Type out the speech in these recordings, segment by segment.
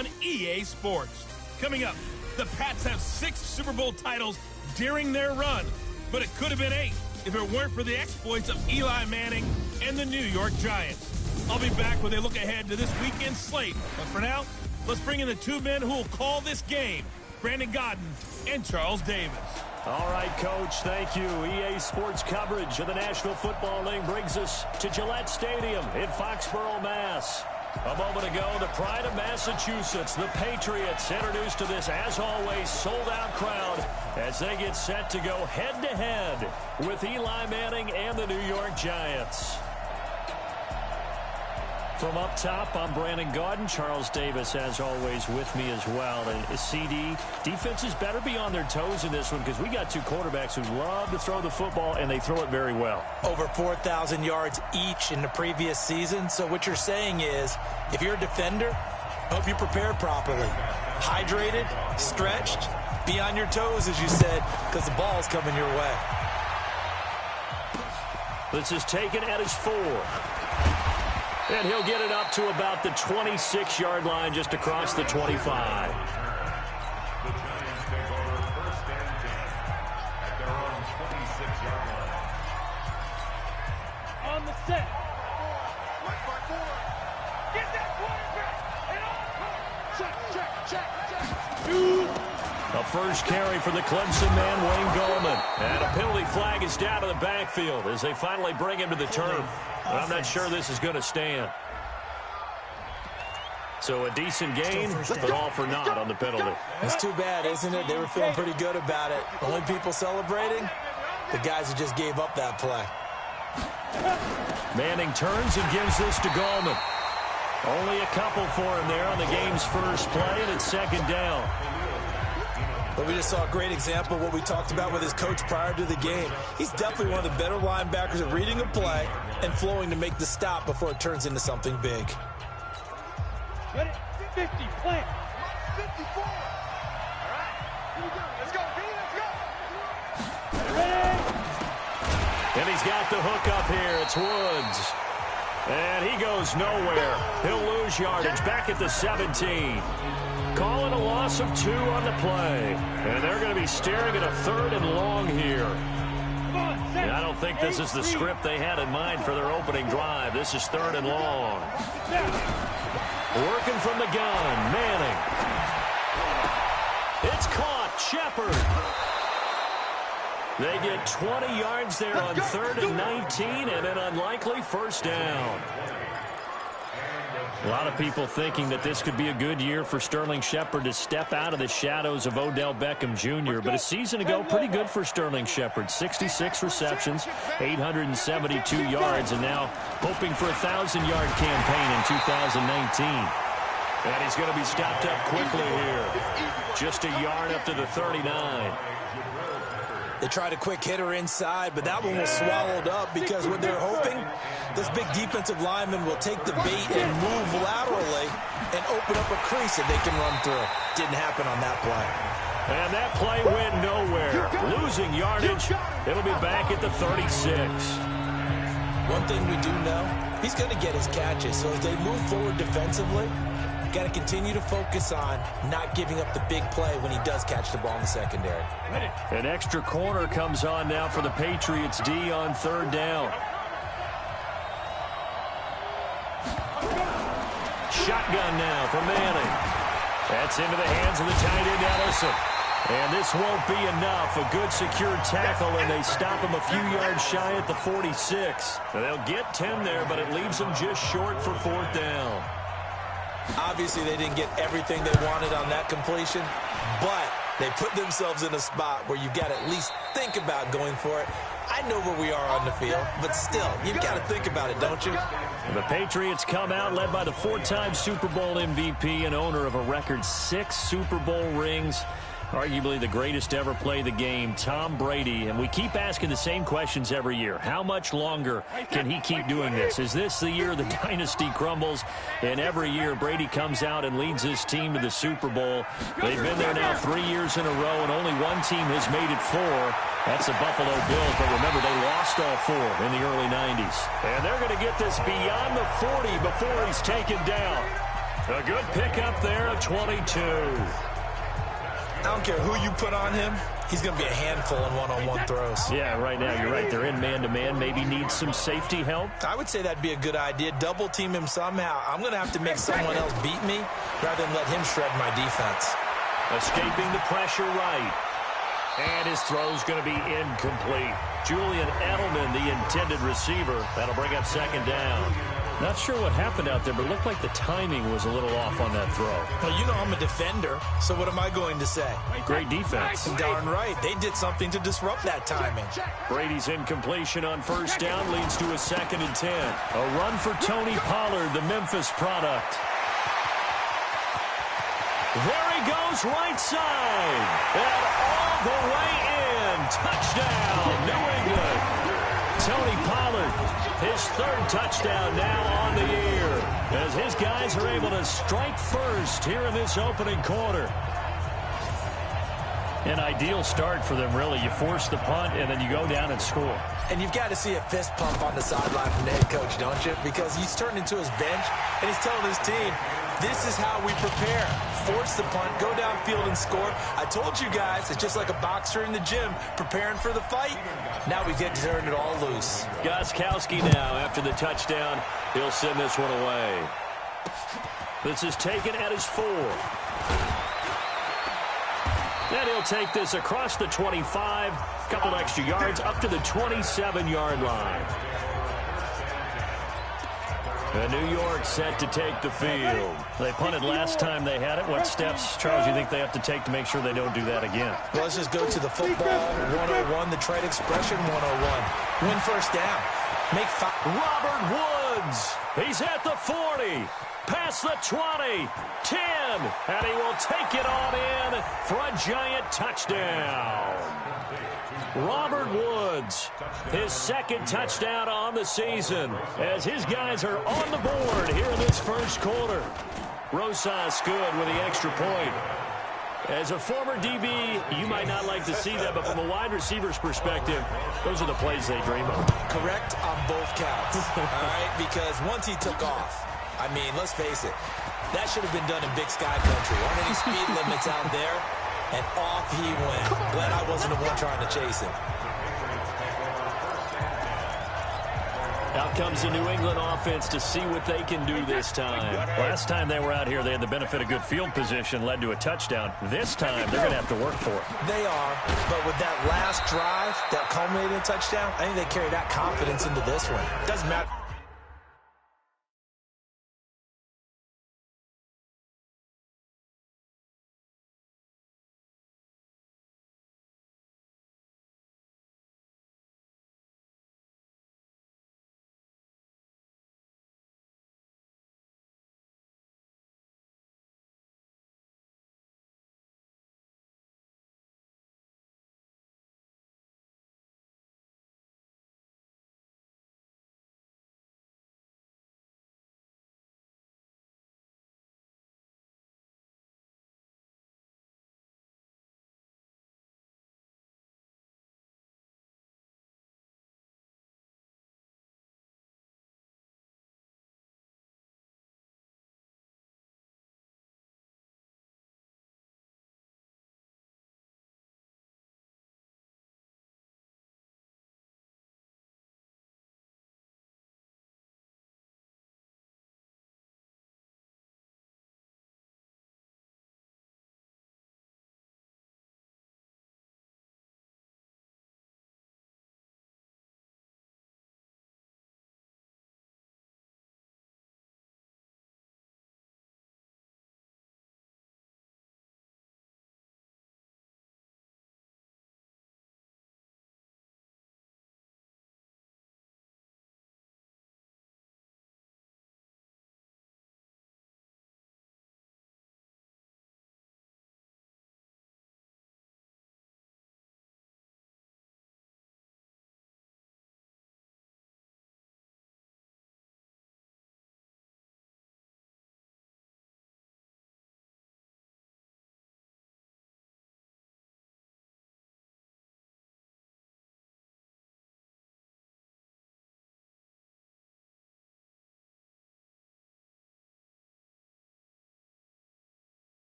on EA Sports. Coming up, the Pats have 6 Super Bowl titles during their run, but it could have been 8 if it weren't for the exploits of Eli Manning and the New York Giants. I'll be back with a look ahead to this weekend's slate. But for now, let's bring in the 2 men who will call this game, Brandon Gaudin and Charles Davis. All right, Coach, thank you. EA Sports coverage of the National Football League brings us to Gillette Stadium in Foxborough, Mass. A moment ago, the pride of Massachusetts, the Patriots, introduced to this, as always, sold-out crowd as they get set to go head-to-head with Eli Manning and the New York Giants. From up top, I'm Brandon Gaudin. Charles Davis, as always, with me as well. And CD, defenses better be on their toes in this one because we got 2 quarterbacks who love to throw the football, and they throw it very well. Over 4,000 yards each in the previous season. So what you're saying is, if you're a defender, hope you prepared properly. Hydrated, stretched, be on your toes, as you said, because the ball's coming your way. This is taken at his 4. And he'll get it up to about the 26-yard line, just across the 25. The Giants take over first and 10 at their own 26-yard line. On the set. 1-by-4. Get that quarterback. And on. Check. A first carry for the Clemson man, Wayne Gallman. And a penalty flag is down to the backfield as they finally bring him to the turf. I'm not sure this is going to stand. So a decent gain, but all for naught on the penalty. It's too bad, isn't it? They were feeling pretty good about it. Only people celebrating, the guys who just gave up that play. Manning turns and gives this to Gallman. Only a couple for him there on the game's first play, and it's second down. But we just saw a great example of what we talked about with his coach prior to the game. He's definitely one of the better linebackers at reading a play and flowing to make the stop before it turns into something big. Ready? 50, plant. 54. All right. Here we go. Let's go, B. Let's go. Ready? And he's got the hook up here. It's Woods. And he goes nowhere. He'll lose yardage back at the 17. Calling a loss of 2 on the play. And they're going to be staring at a 3rd and long here. And I don't think this is the script they had in mind for their opening drive. This is 3rd and long. Working from the gun, Manning. It's caught, Shepard. They get 20 yards there on 3rd and 19 and an unlikely first down. A lot of people thinking that this could be a good year for Sterling Shepard to step out of the shadows of Odell Beckham Jr. But a season ago, pretty good for Sterling Shepard. 66 receptions, 872 yards, and now hoping for a 1,000-yard campaign in 2019. And he's going to be stopped up quickly here. Just a yard up to the 39. They tried a quick hitter inside, but that one was swallowed up because what they're hoping, this big defensive lineman will take the bait and move laterally and open up a crease that they can run through. Didn't happen on that play. And that play went nowhere. Losing yardage. It'll be back at the 36. One thing we do know, he's going to get his catches. So as they move forward defensively, got to continue to focus on not giving up the big play when he does catch the ball in the secondary. An extra corner comes on now for the Patriots D on 3rd down. Shotgun now for Manning. That's into the hands of the tight end Ellison. And this won't be enough. A good secure tackle, and they stop him a few yards shy at the 46. They'll get 10 there, but it leaves them just short for 4th down. Obviously, they didn't get everything they wanted on that completion, but they put themselves in a spot where you've got to at least think about going for it. I know where we are on the field, but still, you've got to think about it, don't you? The Patriots come out led by the 4-time Super Bowl MVP and owner of a record 6 Super Bowl rings. Arguably the greatest to ever play the game, Tom Brady. And we keep asking the same questions every year. How much longer can he keep doing this? Is this the year the dynasty crumbles? And every year, Brady comes out and leads his team to the Super Bowl. They've been there now 3 years in a row, and only one team has made it 4. That's the Buffalo Bills. But remember, they lost all 4 in the early 90s. And they're going to get this beyond the 40 before he's taken down. A good pickup there of 22. I don't care who you put on him. He's going to be a handful in one-on-one throws. Yeah, right now, you're right. They're in man-to-man. Maybe needs some safety help. I would say that'd be a good idea. Double team him somehow. I'm going to have to make someone else beat me rather than let him shred my defense. Escaping the pressure right. And his throw's going to be incomplete. Julian Edelman, the intended receiver. That'll bring up second down. Not sure what happened out there, but it looked like the timing was a little off on that throw. Well, you know I'm a defender, so what am I going to say? Great defense. Darn right. They did something to disrupt that timing. Brady's incompletion on first down leads to a 2nd and 10. A run for Tony Pollard, the Memphis product. There he goes, right side. And all the way in. Touchdown, New England. Tony Pollard, his 3rd touchdown now on the year, as his guys are able to strike first here in this opening quarter. An ideal start for them, really. You force the punt, and then you go down and score. And you've got to see a fist pump on the sideline from the head coach, don't you? Because he's turned into his bench, and he's telling his team, this is how we prepare. Force the punt, go downfield and score. I told you guys, it's just like a boxer in the gym preparing for the fight. Now we get to turn it all loose. Gostkowski now, after the touchdown, he'll send this one away. This is taken at his 4. And he'll take this across the 25, couple extra yards, up to the 27-yard line. And New York set to take the field. They punted last time they had it. What steps, Charles, you think they have to take to make sure they don't do that again? Well, let's just go to the football 101, the trade expression 101. Win first down. Make 5. Robert Woods. He's at the 40. Past the 20. 10. And he will take it on in for a giant touchdown. Robert Woods, his 2nd touchdown on the season, as his guys are on the board here in this first quarter. Rosas good with the extra point. As a former DB, you might not like to see that, but from a wide receiver's perspective, those are the plays they dream of. Correct on both counts, all right? Because once he took off, I mean, let's face it, that should have been done in Big Sky Country. Aren't any speed limits out there? And off he went. Glad I wasn't the one trying to chase him. Out comes the New England offense to see what they can do this time. Last time they were out here, they had the benefit of good field position, led to a touchdown. This time, they're going to have to work for it. They are, but with that last drive that culminated in a touchdown, I think they carry that confidence into this one. Doesn't matter.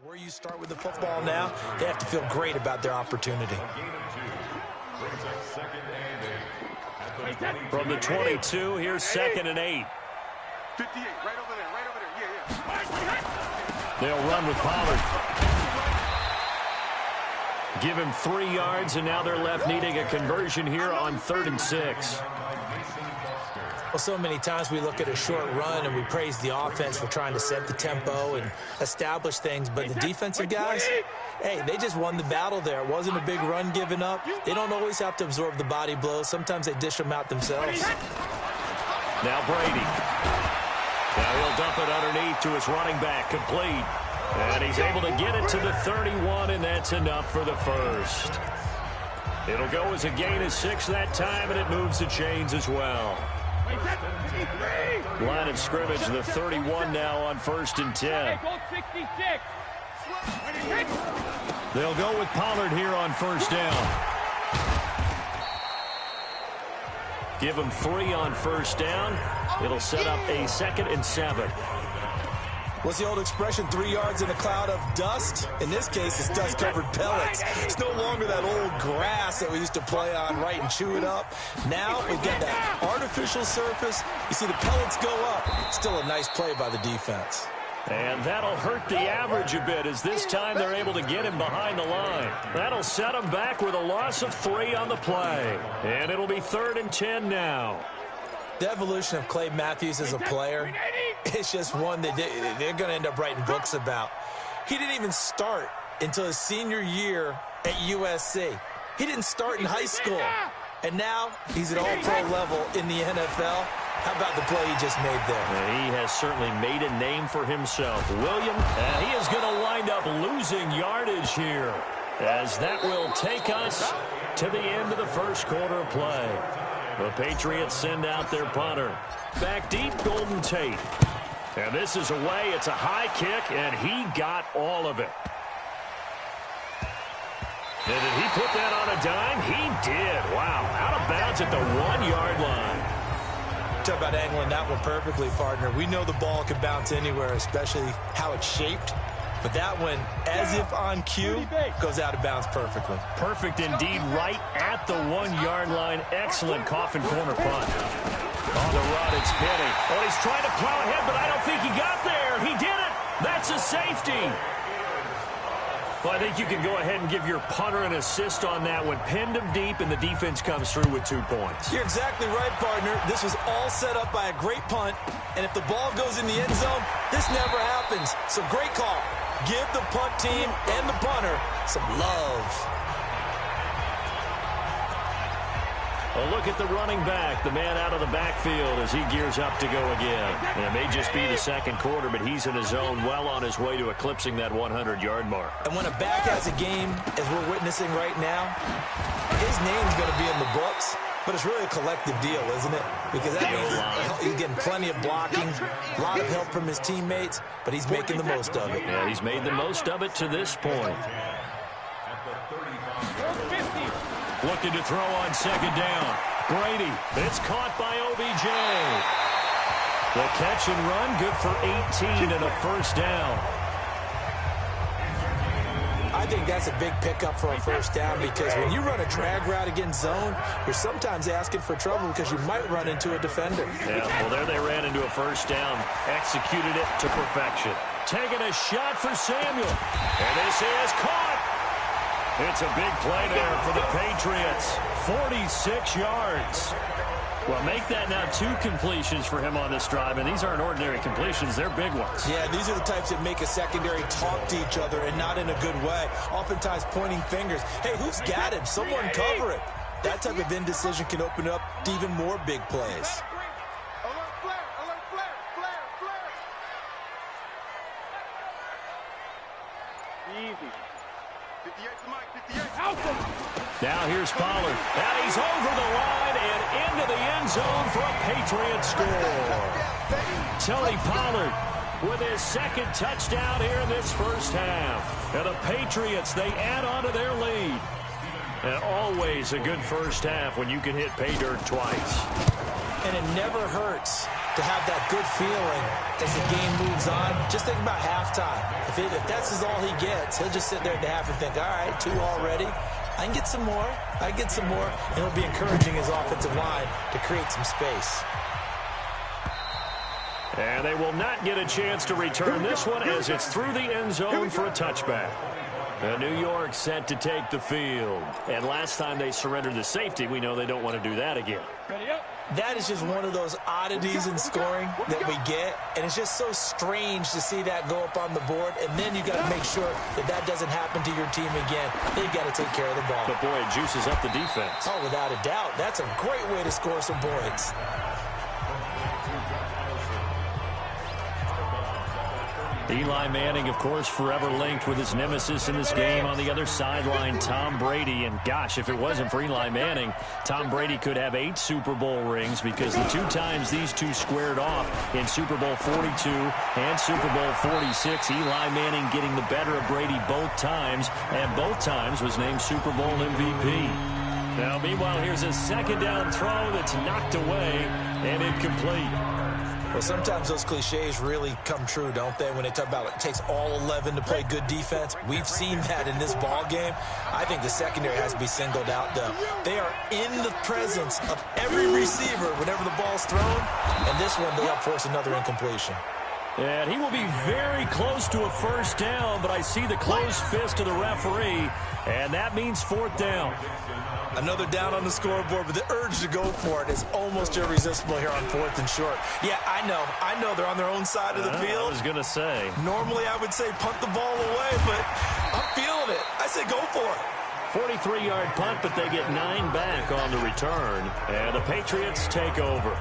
Where you start with the football now, they have to feel great about their opportunity. From the 22, here's 2nd and 8. 58, right over there, yeah. They'll run with Pollard. Give him 3 yards, and now they're left needing a conversion here on 3rd and 6. Well, so many times we look at a short run and we praise the offense for trying to set the tempo and establish things, but the defensive guys, hey, they just won the battle there. It wasn't a big run given up. They don't always have to absorb the body blows. Sometimes they dish them out themselves. Now Brady. Now he'll dump it underneath to his running back, complete. And he's able to get it to the 31, and that's enough for the first. It'll go as a gain of 6 that time, and it moves the chains as well. Line of scrimmage, the 31 now on 1st and 10. They'll go with Pollard here on 1st down. Give him 3 on 1st down. It'll set up a 2nd and 7. What's the old expression, 3 yards in a cloud of dust? In this case, it's dust-covered pellets. It's no longer that old grass that we used to play on, right, and chew it up. Now we've got that artificial surface. You see the pellets go up. Still a nice play by the defense. And that'll hurt the average a bit, as this time they're able to get him behind the line. That'll set him back with a loss of 3 on the play. And it'll be 3rd and 10 now. The evolution of Clay Matthews as a player, it's just one that they're going to end up writing books about. He didn't even start until his senior year at USC. He didn't start in high school. And now he's at all-pro level in the NFL. How about the play he just made there? He has certainly made a name for himself. William, he is going to wind up losing yardage here, as that will take us to the end of the first quarter of play. The Patriots send out their punter. Back deep, Golden Tate. And this is away. It's a high kick, and he got all of it. And did he put that on a dime? He did. Wow. Out of bounds at the 1-yard line. Talk about angling that one perfectly, partner. We know the ball can bounce anywhere, especially how it's shaped. But that one, as if on cue, goes out of bounds perfectly. Perfect indeed, right at the 1-yard line. Excellent coffin corner punt. On the run, it's Penny. Oh, he's trying to plow ahead, but I don't think he got there. He did it. That's a safety. Well, I think you can go ahead and give your punter an assist on that one. Pinned him deep, and the defense comes through with 2 points. You're exactly right, partner. This was all set up by a great punt, and if the ball goes in the end zone, this never happens. So great call. Give the punt team and the punter some love. A look at the running back, the man out of the backfield as he gears up to go again. And it may just be the second quarter, but he's in his zone, well on his way to eclipsing that 100-yard mark. And when a back has a game, as we're witnessing right now, his name's going to be in the books. But it's really a collective deal, isn't it? Because that means he's getting plenty of blocking, a lot of help from his teammates, but he's making the most of it. Yeah, he's made the most of it to this point. Looking to throw on 2nd down. Brady, it's caught by OBJ. The catch and run, good for 18 and a 1st down. I think that's a big pickup for a 1st down, because when you run a drag route against zone, you're sometimes asking for trouble because you might run into a defender. Yeah, well, there they ran into a 1st down. Executed it to perfection. Taking a shot for Samuel. And this is caught. It's a big play there for the Patriots. 46 yards. Well, make that now 2 completions for him on this drive, and these aren't ordinary completions. They're big ones. Yeah, these are the types that make a secondary talk to each other, and not in a good way. Oftentimes pointing fingers. Hey, who's got him? Someone cover it. That type of indecision can open up to even more big plays. Easy. 58 to Mike, 58. Now here's Pollard. And he's over the line and into the end zone for a Patriots score. Tony Pollard with his 2nd touchdown here in this 1st half. And the Patriots, they add on to their lead. And always a good 1st half when you can hit pay dirt twice. And it never hurts to have that good feeling as the game moves on. Just think about halftime. If that's all he gets, he'll just sit there at the half and think, all right, 2 already. I can get some more. I can get some more. And he'll be encouraging his offensive line to create some space. And they will not get a chance to return this one as it's through the end zone for a touchback. And New York set to take the field. And last time they surrendered the safety, we know they don't want to do that again. That is just one of those oddities in scoring that we get. And it's just so strange to see that go up on the board. And then you got to make sure that doesn't happen to your team again. They've got to take care of the ball. But, boy, it juices up the defense. Oh, without a doubt. That's a great way to score some points. Eli Manning, of course, forever linked with his nemesis in this game on the other sideline, Tom Brady. And, gosh, if it wasn't for Eli Manning, Tom Brady could have 8 Super Bowl rings because the 2 times these two squared off in Super Bowl 42 and Super Bowl 46, Eli Manning getting the better of Brady both times, and both times was named Super Bowl MVP. Now, meanwhile, here's a second down throw that's knocked away and incomplete. Well, sometimes those cliches really come true, don't they? When they talk about it takes all 11 to play good defense. We've seen that in this ball game. I think the secondary has to be singled out, though. They are in the presence of every receiver whenever the ball's thrown. And this one, they'll force another incompletion. And he will be very close to a first down, but I see the closed fist of the referee, and that means 4th down. Another down on the scoreboard, but the urge to go for it is almost irresistible here on 4th and short. Yeah, I know they're on their own side of the field. I was going to say. Normally I would say punt the ball away, but I'm feeling it. I say go for it. 43-yard punt, but they get 9 back on the return, and the Patriots take over.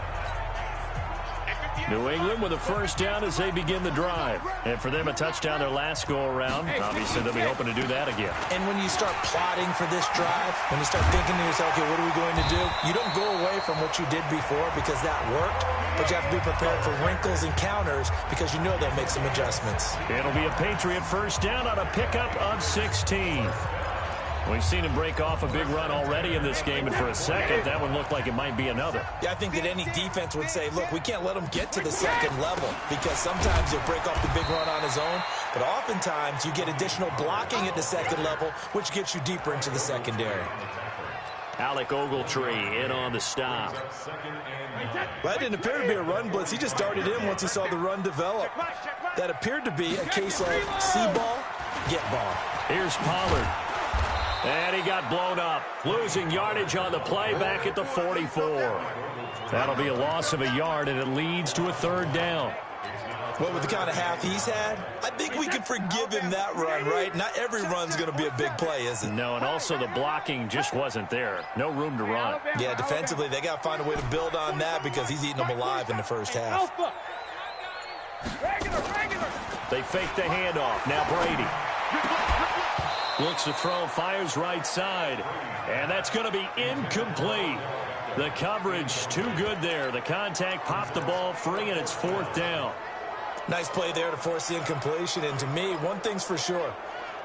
New England with a first down as they begin the drive. And for them, a touchdown their last go-around. Obviously, they'll be hoping to do that again. And when you start plotting for this drive, when you start thinking to yourself, okay, what are we going to do? You don't go away from what you did before because that worked, but you have to be prepared for wrinkles and counters because you know they'll make some adjustments. It'll be a Patriot first down on a pickup of 16. We've seen him break off a big run already in this game, and for a second, that one looked like it might be another. Yeah, I think that any defense would say, look, we can't let him get to the second level because sometimes he'll break off the big run on his own, but oftentimes you get additional blocking at the second level, which gets you deeper into the secondary. Alec Ogletree in on the stop. Well, that didn't appear to be a run blitz. He just darted in once he saw the run develop. That appeared to be a case of see ball, get ball. Here's Pollard. And he got blown up, losing yardage on the play back at the 44. That'll be a loss of a yard, and it leads to a 3rd down. Well, with the kind of half he's had, I think we can forgive him that run, right? Not every run's going to be a big play, is it? No, and also the blocking just wasn't there. No room to run. Yeah, defensively, they got to find a way to build on that because he's eating them alive in the first half. They fake the handoff. Now Brady. Looks to throw, fires right side. And that's going to be incomplete. The coverage too good there. The contact popped the ball free, and it's 4th down. Nice play there to force the incompletion. And to me, one thing's for sure.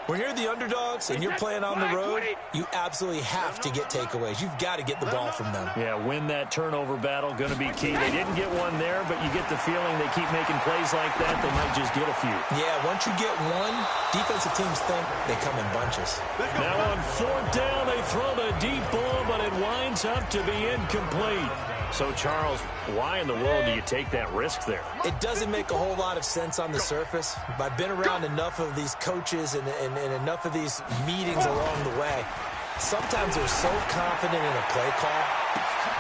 When you're the underdogs and you're playing on the road, you absolutely have to get takeaways. You've got to get the ball from them. Yeah, win that turnover battle, going to be key. They didn't get one there, but you get the feeling they keep making plays like that, they might just get a few. Yeah, once you get one, defensive teams think they come in bunches. Now on 4th down, they throw the deep ball, but it winds up to be incomplete. So, Charles, why in the world do you take that risk there? It doesn't make a whole lot of sense on the surface. I've been around enough of these coaches and enough of these meetings along the way. Sometimes they're so confident in a play call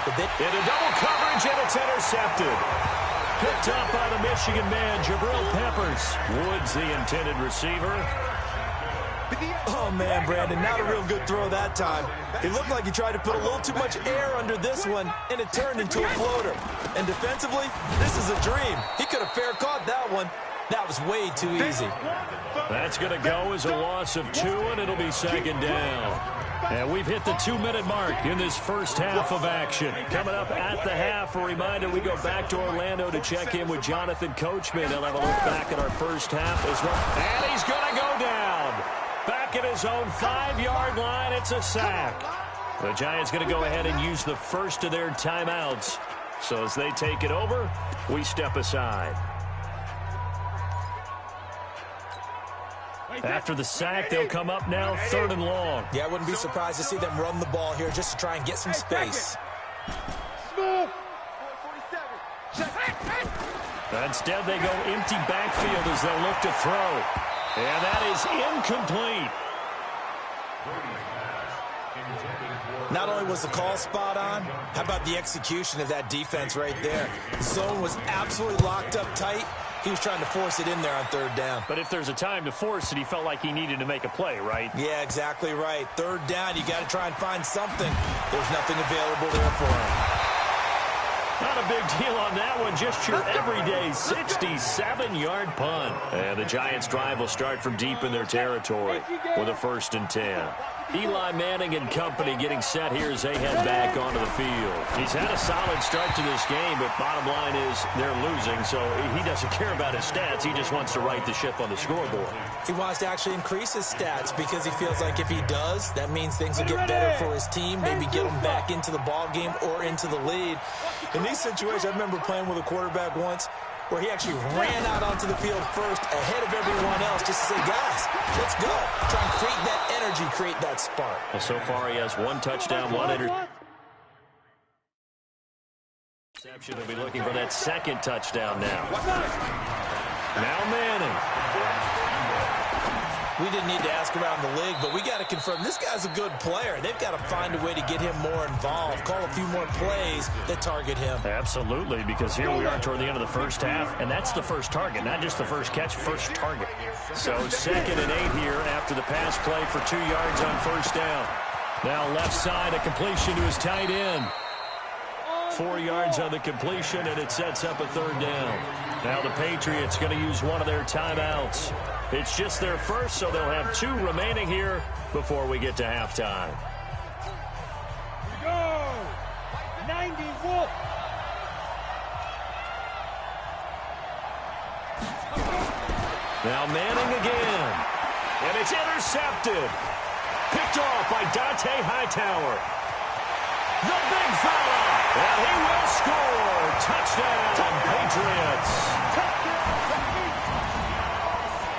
that they... Into double coverage, and it's intercepted. Picked up by the Michigan man, Jabril Peppers. Woods, the intended receiver. Oh, man, Brandon, not a real good throw that time. It looked like he tried to put a little too much air under this one, and it turned into a floater. And defensively, this is a dream. He could have fair caught that one. That was way too easy. That's going to go as a loss of 2, and it'll be 2nd down. And we've hit the 2-minute mark in this first half of action. Coming up at the half, a reminder, we go back to Orlando to check in with Jonathan Coachman. He'll have a look back at our first half as well. And he's going to go down. Back at his own 5-yard line, it's a sack. The Giants going to go ahead and use the first of their timeouts So as they take it over, we step aside. After the sack, they'll come up now 3rd and long. Yeah, I wouldn't be surprised to see them run the ball here just to try and get some space. Instead, they go empty backfield as they'll look to throw. And that is incomplete. Not only was the call spot on, how about the execution of that defense right there? The zone was absolutely locked up tight. He was trying to force it in there on 3rd down. But if there's a time to force it, he felt like he needed to make a play, right? Yeah, exactly right. 3rd down, you got to try and find something. There's nothing available there for him. Not a big deal on that one. Just your everyday 67-yard punt. And the Giants' drive will start from deep in their territory with a 1st and 10. Eli Manning and company getting set here as they head back onto the field. He's had a solid start to this game, but bottom line is they're losing, so he doesn't care about his stats. He just wants to right the ship on the scoreboard. He wants to actually increase his stats because he feels like if he does, that means things will get better for his team, maybe get them back into the ball game or into the lead. In these situations, I remember playing with a quarterback once where he actually ran out onto the field first ahead of everyone else just to say, guys, let's go. Try and create that energy, create that spark. Well, so far he has 1 touchdown, 1 interception. He'll be looking for that 2nd touchdown now. Now Manning. We didn't need to ask around the league, but we got to confirm this guy's a good player. They've got to find a way to get him more involved, call a few more plays that target him. Absolutely, because here we are toward the end of the first half, and that's the first target, not just the first catch, first target. So 2nd and 8 here after the pass play for 2 yards on 1st down. Now left side, a completion to his tight end. 4 yards on the completion, and it sets up a 3rd down. Now the Patriots going to use one of their timeouts. It's just their first, so they'll have 2 remaining here before we get to halftime. Go! 90 Wolf! Now Manning again. And it's intercepted. Picked off by Dante Hightower. The big fella. And he will score. Touchdown, Patriots.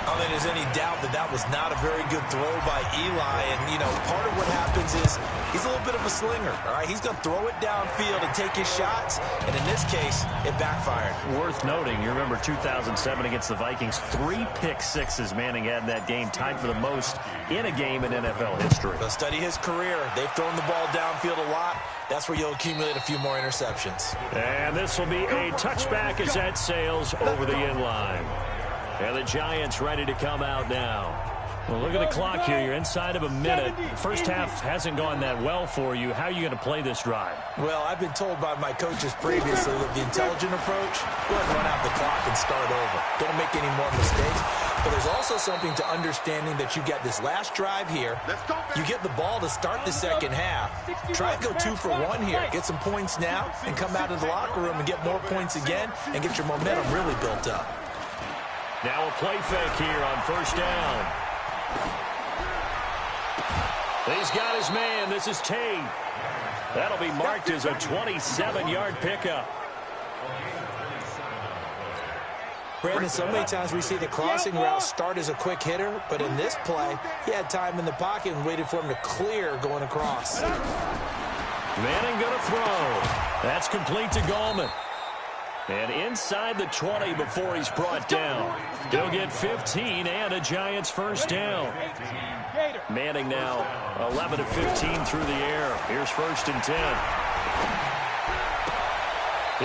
I don't think there's any doubt that that was not a very good throw by Eli. And, you know, part of what happens is he's a little bit of a slinger, all right? He's going to throw it downfield and take his shots. And in this case, it backfired. Worth noting, you remember 2007 against the Vikings, 3 pick-sixes Manning had in that game, tied for the most in a game in NFL history. But study his career. They've thrown the ball downfield a lot. That's where you'll accumulate a few more interceptions. And this will be a touchback as that sails over the end line. And the Giants ready to come out now. Well, look at the clock here. You're inside of a minute. First half hasn't gone that well for you. How are you going to play this drive? Well, I've been told by my coaches previously that the intelligent approach, go ahead and run out the clock and start over. Don't make any more mistakes. But there's also something to understanding that you get this last drive here. You get the ball to start the second half. Try and go 2 for 1 here. Get some points now and come out of the locker room and get more points again and get your momentum really built up. Now a play fake here on 1st down. He's got his man. This is Tate. That'll be marked as a 27-yard pickup. Brandon, so many times we see the crossing route start as a quick hitter, but in this play, he had time in the pocket and waited for him to clear going across. Manning going to throw. That's complete to Gallman. And inside the 20 before he's brought down. He'll get 15 and a Giants 1st down. Manning now 11 of 15 through the air. Here's 1st and 10.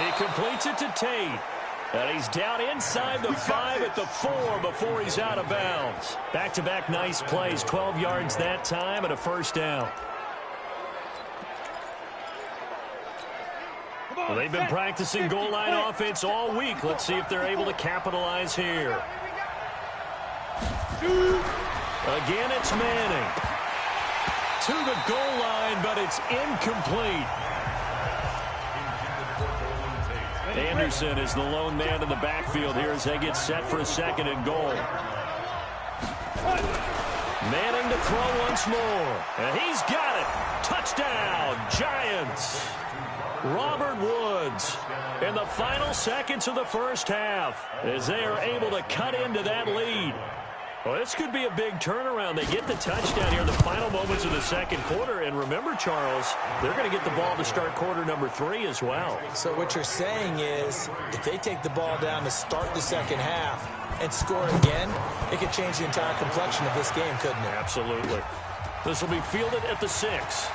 He completes it to Tate. And he's down inside the 5 at the 4 before he's out of bounds. Back-to-back nice plays, 12 yards that time and a 1st down. Well, they've been practicing goal line offense all week. Let's see if they're able to capitalize here. Again, it's Manning. To the goal line, but it's incomplete. Anderson is the lone man in the backfield here as they get set for a 2nd and goal. Manning to throw once more. And he's got it. Touchdown, Giants. Robert Woods in the final seconds of the first half as they are able to cut into that lead. Well, this could be a big turnaround. They get the touchdown here in the final moments of the second quarter. And remember, Charles, they're going to get the ball to start quarter number 3 as well. So what you're saying is if they take the ball down to start the second half and score again, it could change the entire complexion of this game, couldn't it? Absolutely. This will be fielded at the 6.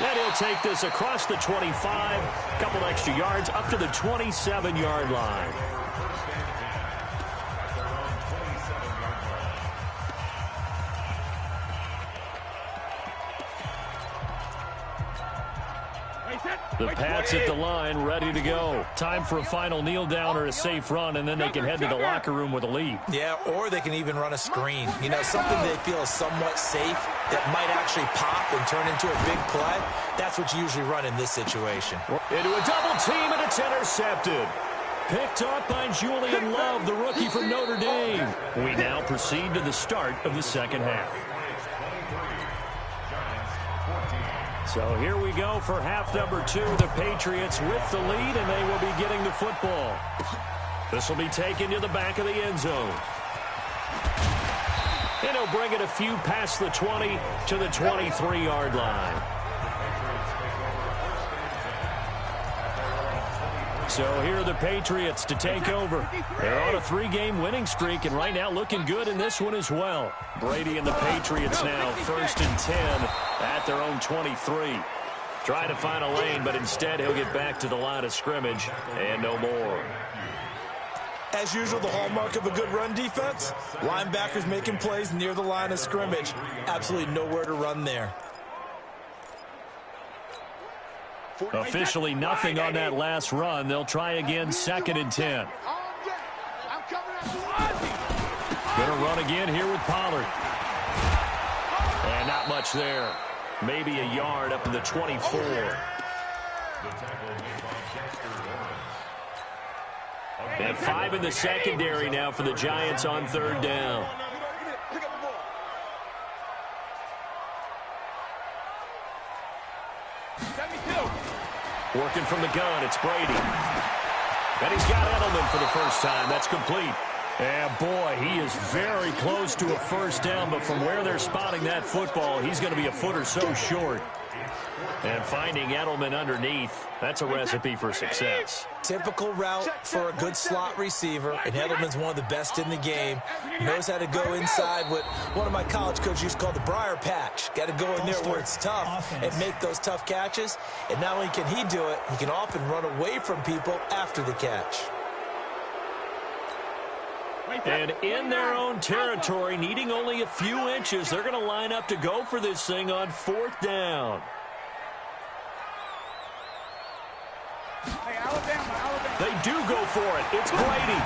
And he'll take this across the 25, a couple extra yards up to the 27-yard line. The Pats at the line, ready to go. Time for a final kneel down or a safe run, and then they can head to the locker room with a lead. Yeah, or they can even run a screen. You know, something they feel is somewhat safe that might actually pop and turn into a big play. That's what you usually run in this situation. Into a double team, and it's intercepted. Picked up by Julian Love, the rookie from Notre Dame. We now proceed to the start of the second half. So here we go for half number 2. The Patriots with the lead, and they will be getting the football. This will be taken to the back of the end zone. And he'll bring it a few past the 20 to the 23-yard line. So here are the Patriots to take over. They're on a 3-game winning streak, and right now looking good in this one as well. Brady and the Patriots now 1st and 10 at their own 23. Trying to find a lane, but instead he'll get back to the line of scrimmage and no more. As usual, the hallmark of a good run defense, linebackers making plays near the line of scrimmage. Absolutely nowhere to run there. Officially nothing on that last run. They'll try again, 2nd and 10. Going to run again here with Pollard. And not much there. Maybe a yard up to the 24. And 5 in the secondary now for the Giants on 3rd down. Working from the gun, it's Brady. And he's got Edelman for the first time. That's complete. And boy, he is very close to a first down, but from where they're spotting that football, he's going to be a foot or so short. And finding Edelman underneath, that's a recipe for success. Typical route for a good slot receiver, and Edelman's one of the best in the game. Knows how to go inside what one of my college coaches used to call the briar patch. Got to go in there where it's tough and make those tough catches. And not only can he do it, he can often run away from people after the catch. And in their own territory, needing only a few inches, they're going to line up to go for this thing on 4th down. They do go for it. It's Brady.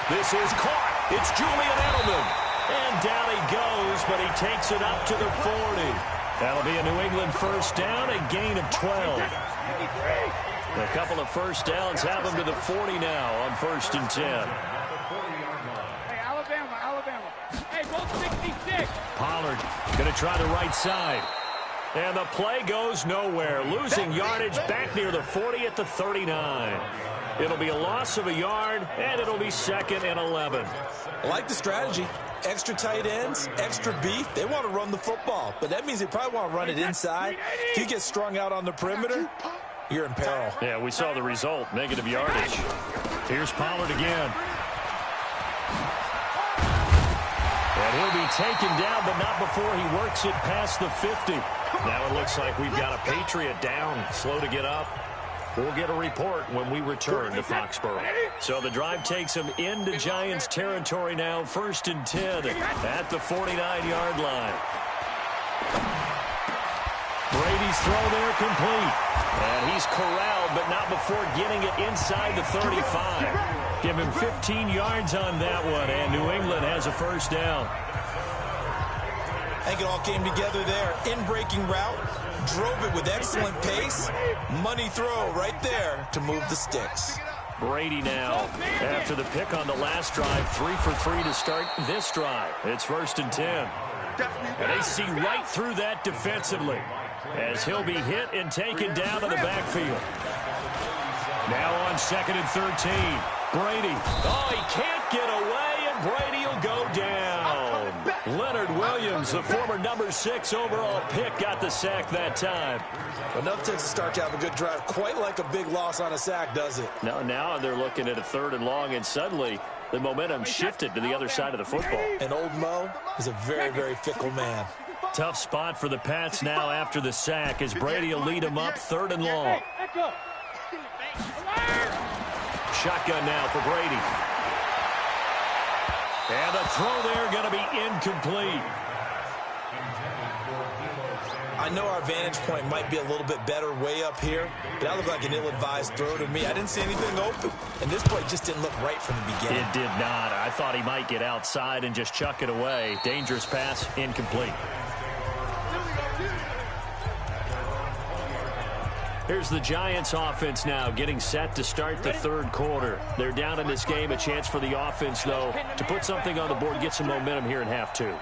This is caught. It's Julian Edelman. And down he goes, but he takes it up to the 40. That'll be a New England first down, a gain of 12. A couple of first downs have them to the 40 now on 1st and 10. Hey, Alabama. Hey, go 66. Pollard going to try the right side. And the play goes nowhere. Losing yardage back near the 40 at the 39. It'll be a loss of a yard, and it'll be 2nd and 11. I like the strategy. Extra tight ends, extra beef. They want to run the football, but that means they probably want to run it inside. If you get strung out on the perimeter, you're in peril. Yeah, we saw the result, negative yardage. Here's Pollard again. And he'll be taken down, but not before he works it past the 50. Now it looks like we've got a Patriot down, slow to get up. We'll get a report when we return to Foxborough. So the drive takes him into Giants territory now, 1st and 10 at the 49-yard line. Brady's throw there complete. And he's corralled, but not before getting it inside the 35. Give him 15 yards on that one, and New England has a first down. I think it all came together there. In-breaking route, drove it with excellent pace. Money throw right there to move the sticks. Brady now, after the pick on the last drive, 3 for 3 to start this drive. It's 1st and 10. And they see right through that defensively. as he'll be hit and taken down to the backfield. Now on 2nd and 13. Brady. Oh, he can't get away, and Brady will go down. Leonard Williams, the former number 6 overall pick, got the sack that time. Enough to start to have a good drive. Quite like a big loss on a sack, does it? No, now they're looking at a 3rd and long, and suddenly the momentum shifted to the other side of the football. And old Mo is a very, very fickle man. Tough spot for the Pats now after the sack as Brady will lead them up 3rd and long. Shotgun now for Brady. And the throw there going to be incomplete. I know our vantage point might be a little bit better way up here, but that looked like an ill-advised throw to me. I didn't see anything open, and this play just didn't look right from the beginning. It did not. I thought he might get outside and just chuck it away. Dangerous pass, incomplete. Here's the Giants offense now getting set to start the 3rd quarter. They're down in this game. A chance for the offense, though, to put something on the board, get some momentum here in half 2.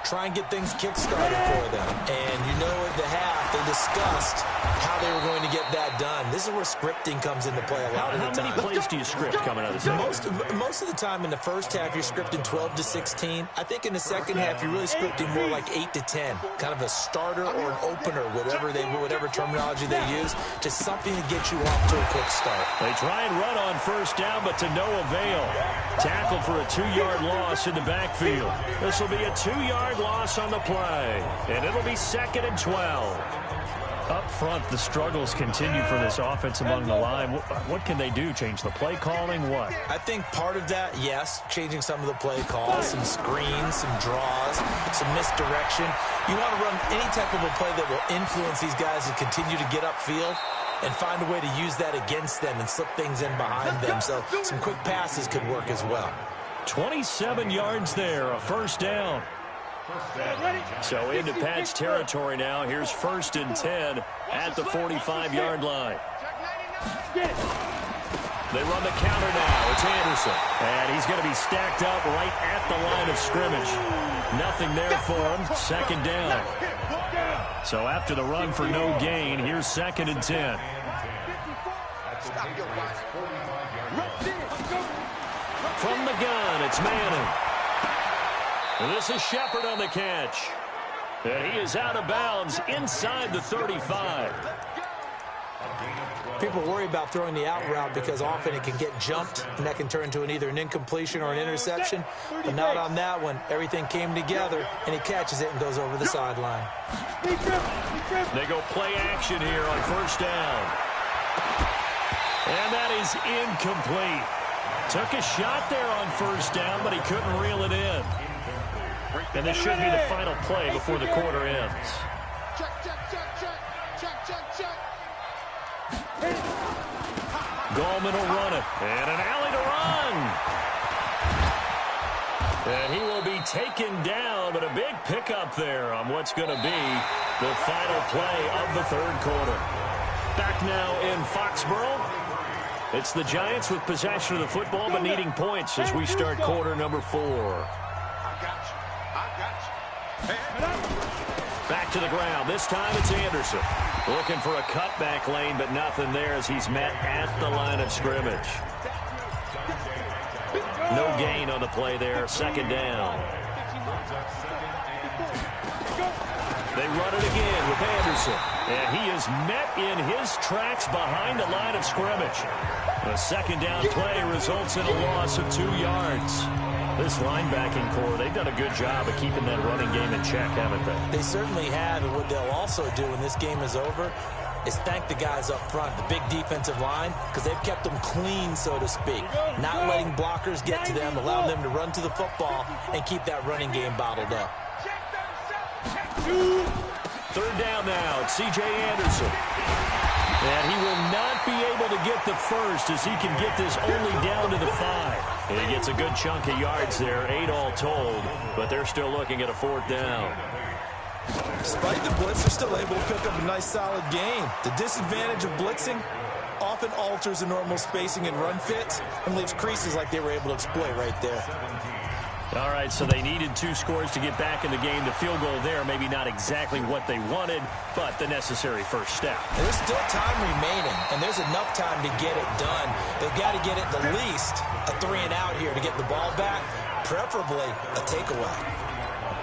Try and get things kick-started for them. And you know at the half, they discussed how they were going to get that done. This is where scripting comes into play a lot of the time. How many plays do you script coming out of the second? Most of the time in the first half, you're scripting 12 to 16. I think in the second half, you're really scripting more like 8 to 10. Kind of a starter or an opener, whatever terminology they use. Just something to get you off to a quick start. They try and run on 1st down, but to no avail. Tackled for a 2-yard loss in the backfield. This will be a 2-yard loss on the play, and it'll be 2nd and 12. Up front, the struggles continue for this offense among the line. What can they do? Change the play calling? What? I think part of that, yes, changing some of the play calls, some screens, some draws, some misdirection. You want to run any type of a play that will influence these guys to continue to get upfield and find a way to use that against them and slip things in behind them. So some quick passes could work as well. 27 yards there, a 1st down. So into Pats territory now. Here's 1st and 10 at the 45-yard line. They run the counter now. It's Anderson. And he's going to be stacked up right at the line of scrimmage. Nothing there for him. 2nd down. So after the run for no gain, here's 2nd and 10. From the gun, it's Manning. This is Shepard on the catch. And he is out of bounds inside the 35. People worry about throwing the out route because often it can get jumped, and that can turn into either an incompletion or an interception. But not on that one. Everything came together, and he catches it and goes over the sideline. They go play action here on 1st down. And that is incomplete. Took a shot there on 1st down, but he couldn't reel it in. And this should be the final play before the quarter ends. Gallman will run it. And an alley to run. And he will be taken down, but a big pickup there on what's going to be the final play of the 3rd quarter. Back now in Foxborough. It's the Giants with possession of the football, but needing points as we start quarter number 4. Back to the ground. This time it's Anderson. Looking for a cutback lane, but nothing there as he's met at the line of scrimmage. No gain on the play there. 2nd down. They run it again with Anderson. And he is met in his tracks behind the line of scrimmage. A 2nd down play results in a loss of 2 yards. This linebacking core, they've done a good job of keeping that running game in check, haven't they? They certainly have, and what they'll also do when this game is over is thank the guys up front, the big defensive line, because they've kept them clean, so to speak. Not letting blockers get to them, allowing them to run to the football and keep that running game bottled up. 3rd down now. It's C.J. Anderson. And he will not be able to get the first as he can get this only down to the 5. And he gets a good chunk of yards there, 8 all told, but they're still looking at a 4th down. Despite the blitz, they're still able to pick up a nice solid gain. The disadvantage of blitzing often alters the normal spacing and run fits and leaves creases like they were able to exploit right there. All right, so they needed 2 scores to get back in the game. The field goal there, maybe not exactly what they wanted, but the necessary first step. There's still time remaining, and there's enough time to get it done. They've got to get it the least a 3-and-out here to get the ball back, preferably a takeaway.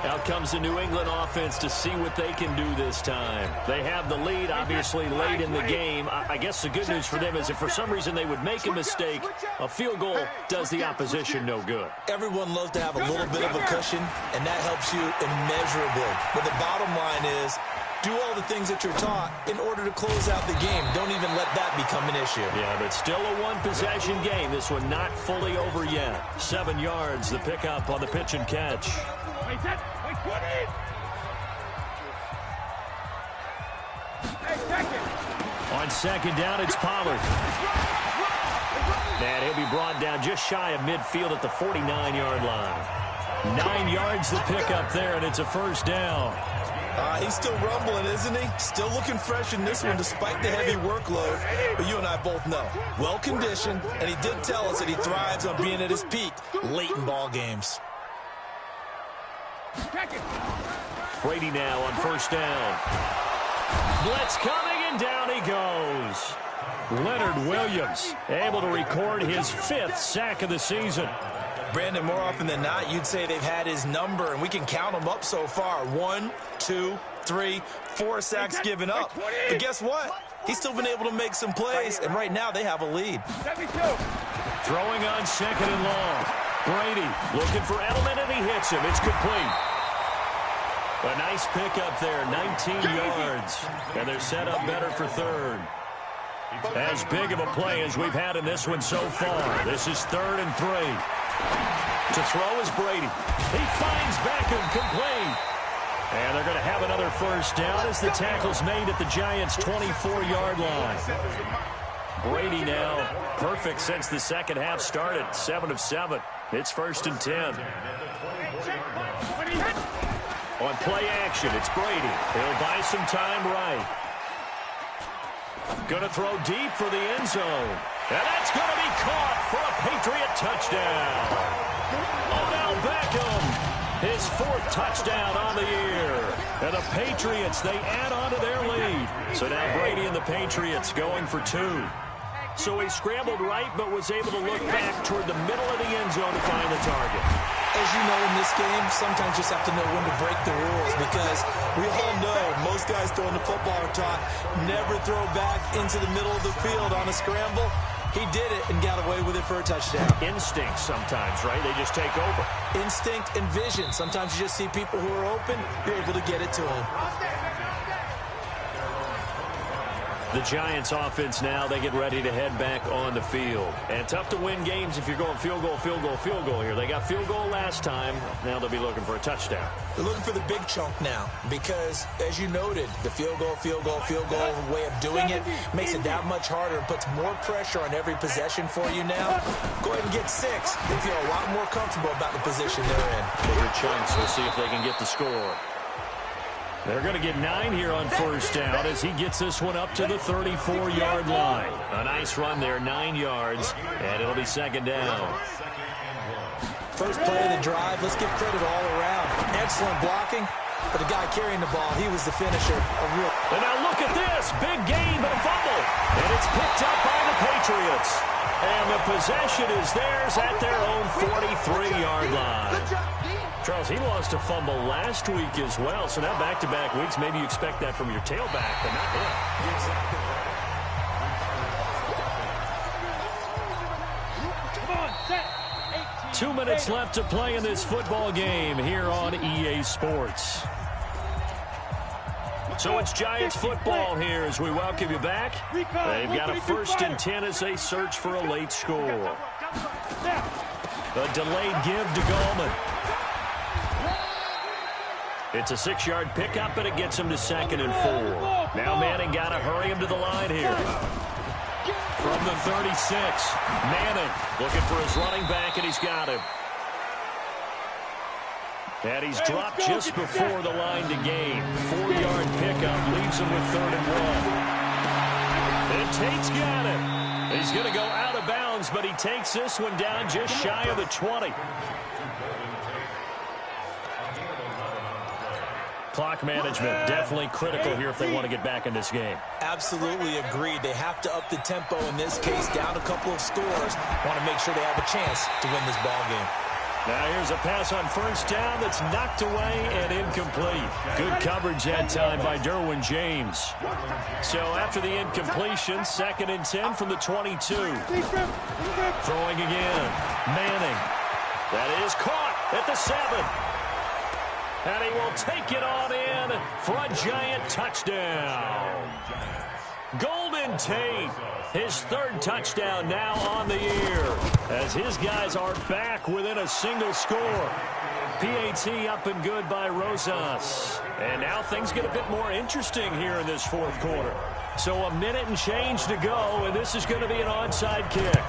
Out comes the New England offense to see what they can do this time. They have the lead, obviously, late in the game. I guess the good news for them is if for some reason they would make a mistake, a field goal does the opposition no good. Everyone loves to have a little bit of a cushion, and that helps you immeasurably. But the bottom line is, do all the things that you're taught in order to close out the game. Don't even let that become an issue. Yeah, but still a one-possession game. This one not fully over yet. 7 yards, the pickup on the pitch and catch. On second down, it's Pollard. And he'll be brought down just shy of midfield at the 49-yard line. 9 yards the pickup there, and it's a first down. He's still rumbling, isn't he? Still looking fresh in this one despite the heavy workload. But you and I both know, well-conditioned, and he did tell us that he thrives on being at his peak late in ball games. Brady now on first down. Blitz coming, and down he goes. Leonard Williams able to record his 5th sack of the season. Brandon, more often than not, you'd say they've had his number, and we can count them up so far. 1, 2, 3, 4 sacks given up. But guess what? He's still been able to make some plays, and right now they have a lead. Throwing on second and long. Brady looking for Edelman, and he hits him. It's complete. A nice pickup there, 19 yards. And they're set up better for third. As big of a play as we've had in this one so far. This is 3rd and 3. To throw is Brady. He finds Beckham, complete. And they're going to have another first down as the tackle's made at the Giants' 24-yard line. Brady now perfect since the second half started. 7 of 7. It's 1st and 10. On play action, it's Brady. He'll buy some time right. Going to throw deep for the end zone. And that's going to be caught for a Patriot touchdown. Odell Beckham, his 4th touchdown on the year. And the Patriots, they add on to their lead. So now Brady and the Patriots going for 2. So he scrambled right, but was able to look back toward the middle of the end zone to find the target. As you know, in this game, sometimes you just have to know when to break the rules, because we all know most guys throwing the football are taught never throw back into the middle of the field on a scramble. He did it and got away with it for a touchdown. Instinct sometimes, right? They just take over. Instinct and vision. Sometimes you just see people who are open, you're able to get it to them. The Giants offense now, they get ready to head back on the field. And tough to win games if you're going field goal, field goal, field goal here. They got field goal last time. Now they'll be looking for a touchdown. They're looking for the big chunk now because, as you noted, the field goal way of doing it makes it that much harder and puts more pressure on every possession for you now. Go ahead and get 6. They feel a lot more comfortable about the position they're in. Bigger chunks. We'll see if they can get the score. They're going to get 9 here on first down as he gets this one up to the 34-yard line. A nice run there, 9 yards, and it'll be second down. First play of the drive, let's give credit all around. Excellent blocking, but the guy carrying the ball, he was the finisher. And now look at this, big gain but a fumble, and it's picked up by the Patriots. And the possession is theirs at their own 43-yard line. Charles, he lost a fumble last week as well, so now back-to-back weeks, maybe you expect that from your tailback, but not him. 2 minutes left to play in this football game here on EA Sports. So it's Giants football here as we welcome you back. They've got a 1st and 10 as they search for a late score. A delayed give to Gallman. It's a 6-yard pickup, and it gets him to 2nd and 4. Now Manning got to hurry him to the line here. From the 36, Manning looking for his running back, and he's got him. And he's dropped just before the line to gain. 4-yard pickup leaves him with 3rd and 1. And Tate's got it. He's going to go out of bounds, but he takes this one down just shy of the 20. Clock management, definitely critical here if they want to get back in this game. Absolutely agreed. They have to up the tempo in this case, down a couple of scores. Want to make sure they have a chance to win this ball game. Now here's a pass on first down that's knocked away and incomplete. Good coverage that time by Derwin James. So after the incompletion, 2nd and 10 from the 22. Throwing again. Manning. That is caught at the 7. And he will take it on in for a giant touchdown. Golden Tate, his 3rd touchdown now on the year, as his guys are back within a single score. PAT up and good by Rosas. And now things get a bit more interesting here in this 4th quarter. So a minute and change to go, and this is going to be an onside kick.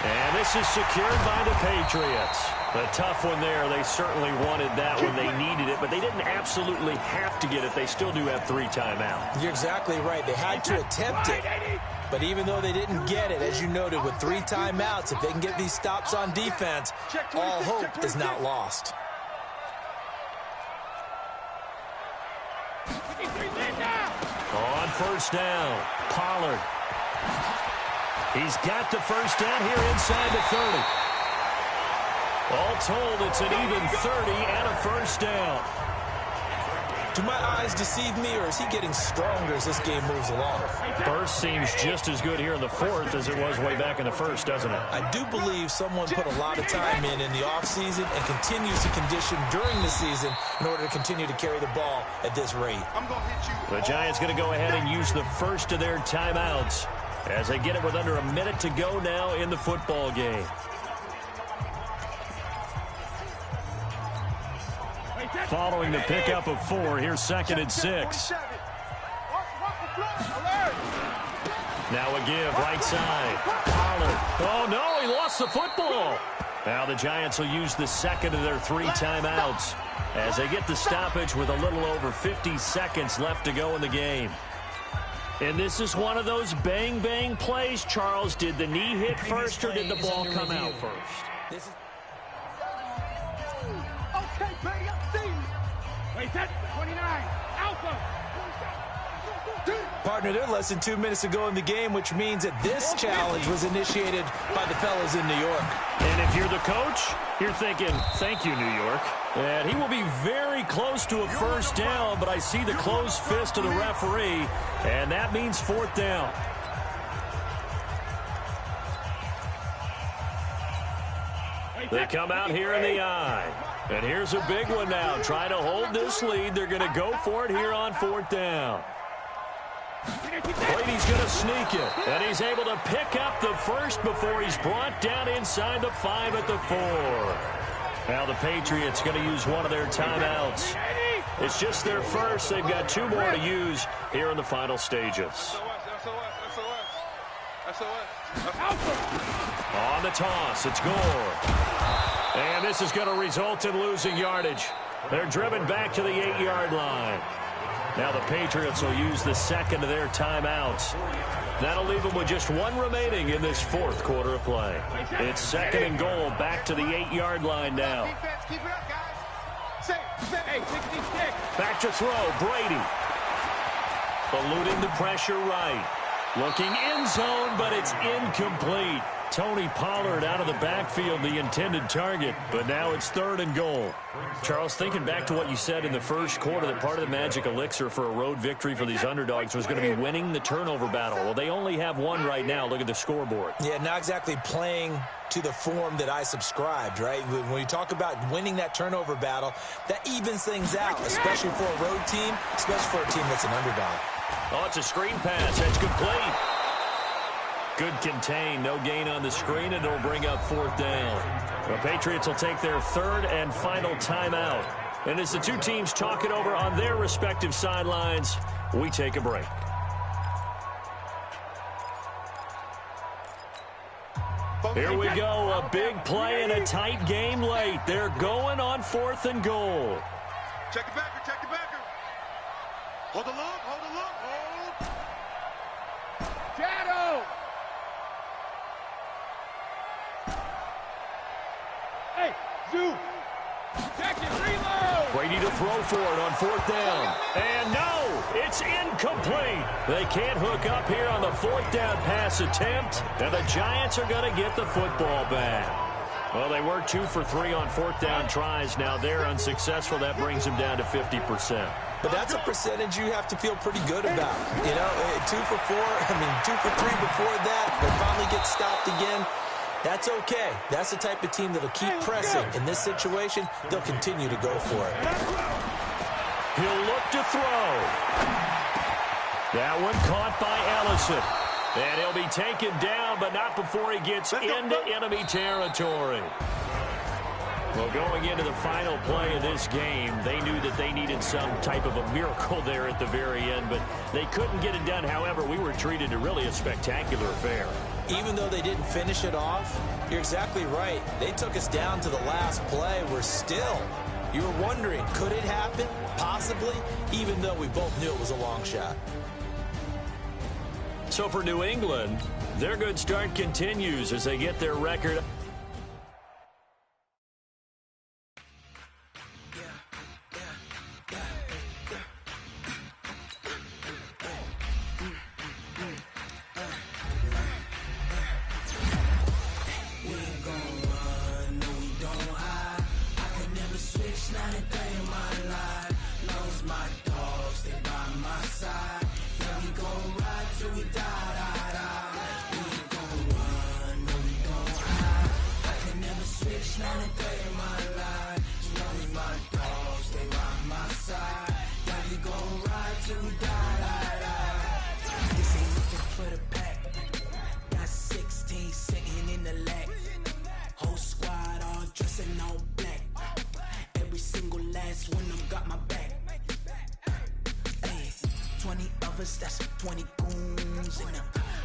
And this is secured by the Patriots. A tough one there. They certainly wanted that when they needed it, but they didn't absolutely have to get it. They still do have 3 timeouts. You're exactly right. They had to attempt it. But even though they didn't get it, as you noted, with 3 timeouts, if they can get these stops on defense, all hope is not lost. On first down, Pollard. He's got the first down here inside the 30. All told, it's an even 30 and a first down. Do my eyes deceive me, or is he getting stronger as this game moves along? Burst seems just as good here in the 4th as it was way back in the 1st, doesn't it? I do believe someone put a lot of time in the offseason and continues to condition during the season in order to continue to carry the ball at this rate. The Giants going to go ahead and use the first of their timeouts as they get it with under a minute to go now in the football game. Following the pickup of 4, here's 2nd and 6. Now a give, right side. Pollard. Oh, no, he lost the football. Now the Giants will use the 2nd of their 3 timeouts as they get the stoppage with a little over 50 seconds left to go in the game. And this is one of those bang-bang plays, Charles. Did the knee hit first or did the ball come out first? Okay, buddy, I'm seeing you. Wait, that's 29. Alpha. Partner, they're less than 2 minutes to go in the game, which means that this challenge was initiated by the fellas in New York. And if you're the coach, you're thinking, thank you, New York. And he will be very close to a first down, but I see the closed fist of the referee, and that means 4th down. They come out here in the eye. And here's a big one now. Trying to hold this lead. They're going to go for it here on 4th down. Brady's going to sneak it. And he's able to pick up the first before he's brought down inside the 5 at the 4. Now the Patriots going to use one of their timeouts. It's just their first. They've got 2 more to use here in the final stages. On the toss, it's Gore. And this is going to result in losing yardage. They're driven back to the 8-yard line. Now the Patriots will use the 2nd of their timeouts. That'll leave them with just 1 remaining in this 4th quarter of play. It's 2nd and goal, back to the 8-yard line now. Back to throw, Brady. Eluding the pressure right. Looking end zone, but it's incomplete. Tony Pollard out of the backfield, the intended target, but now it's 3rd and goal. Charles, thinking back to what you said in the first quarter, that part of the magic elixir for a road victory for these underdogs was going to be winning the turnover battle. Well, they only have 1 right now. Look at the scoreboard. Yeah, not exactly playing to the form that I subscribed, right? When you talk about winning that turnover battle, that evens things out, especially for a road team, especially for a team that's an underdog. Oh, it's a screen pass. It's complete. Good contain. No gain on the screen, and it'll bring up 4th down. The Patriots will take their 3rd and final timeout. And as the 2 teams talk it over on their respective sidelines, we take a break. Here we go. A big play and a tight game late. They're going on 4th and goal. Check the backer, check the backer. Hold the look, hold the look, hold. Shadow. Hey, Zoo. Check it, reload. Brady to throw for it on 4th down. And no, it's incomplete. They can't hook up here on the 4th down pass attempt, and the Giants are going to get the football back. Well, they were 2 for 3 on 4th down tries. Now they're unsuccessful. That brings them down to 50%. But that's a percentage you have to feel pretty good about. You know, 2 for 4, 2 for 3 before that. They finally get stopped again. That's okay. That's the type of team that'll keep pressing. In this situation, they'll continue to go for it. He'll look to throw. That one caught by Ellison. And he'll be taken down, but not before he gets into enemy territory. Well, going into the final play of this game, they knew that they needed some type of a miracle there at the very end, but they couldn't get it done. However, we were treated to really a spectacular affair. Even though they didn't finish it off, you're exactly right. They took us down to the last play. You were wondering, could it happen? Possibly, even though we both knew it was a long shot. So for New England, their good start continues as they get their record. That's 20 goons in the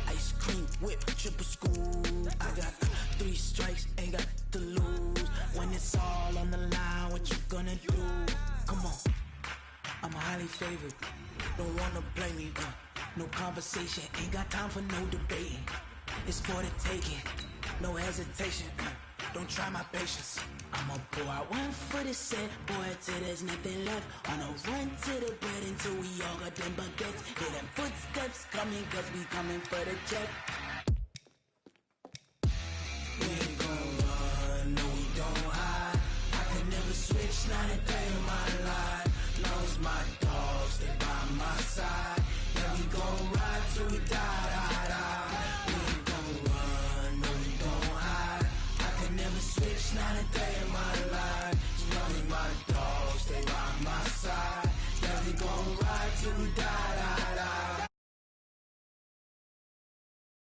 ice cream whip, triple school. I got 3 strikes, ain't got to lose. When it's all on the line, what you gonna do? Come on, I'm highly favored. Don't wanna blame me. No conversation, ain't got time for no debating. It's for the taking, no hesitation. Don't try my patience. I'ma pour out 1 for the set, boy, till there's nothing left. On a run to the bread until we all got them baguettes. Hear them footsteps coming, cause we coming for the check. We ain't gon' run, no, we don't hide. I can never switch, not a day in my life. Long as my dogs, they by my side. Yeah, we gon' ride till we die, die, die. We ain't gon' run, no, we don't hide. I can never switch, not a day in my life. As long as my dogs, they by my side. Yeah, we gon' ride till we die.